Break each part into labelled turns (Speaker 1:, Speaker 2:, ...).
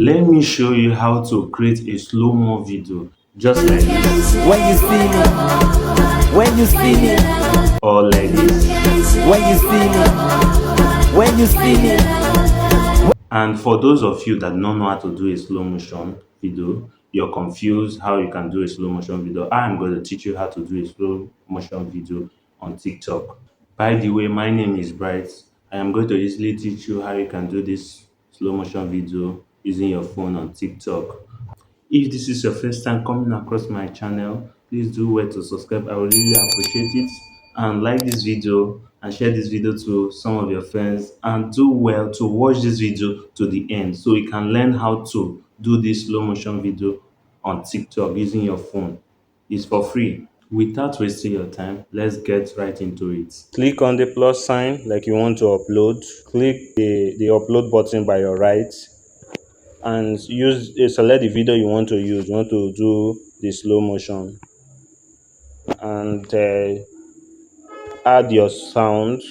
Speaker 1: Let me show you how to create a slow-mo video just like this
Speaker 2: When you see me, when you see me,
Speaker 1: or like this.
Speaker 2: when you see me, when you see me.
Speaker 1: And for those of you that don't know how to do a slow motion video, you're confused how you can do a slow motion video, I'm going to teach you how to do a slow motion video on TikTok. By the way, my name is Bright. I am going to easily teach you how you can do this slow motion video using your phone on TikTok. If this is your first time coming across my channel, please do well to subscribe. I would really appreciate it. And like this video and share this video to some of your friends. And do well to watch this video to the end so you can learn how to do this slow motion video on TikTok using your phone. It's for free. Without wasting your time, let's get right into it. Click on the plus sign like you want to upload. Click the upload button by your right and select the video you want to use. You want to do the slow motion and add your sound.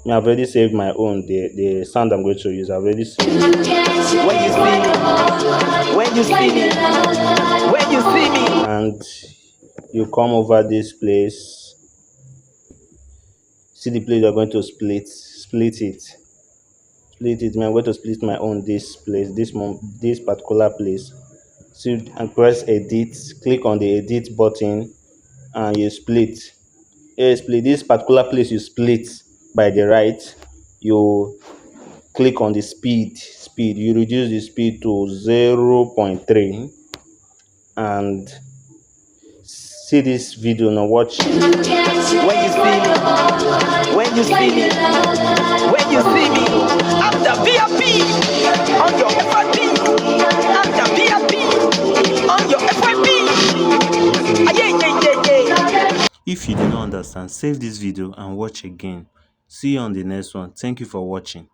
Speaker 1: I've already saved my own. The sound I'm going to use, I've already saved.
Speaker 2: When you see me, when you see me, when you see me.
Speaker 1: And you come over this place. See the place you're going to split it. Split it. I'm going to split my own this place, this particular place. So and press edit. Click on the edit button and you split. Split this particular place you split by the right. You click on the speed. You reduce the speed to 0.3 and see this video now. Watch.
Speaker 2: When you see me, when you see me, when you see me. I'm the VIP on your FIP. I'm the VIP on your FIP. Yeah.
Speaker 1: If you do not understand, save this video and watch again. See you on the next one. Thank you for watching.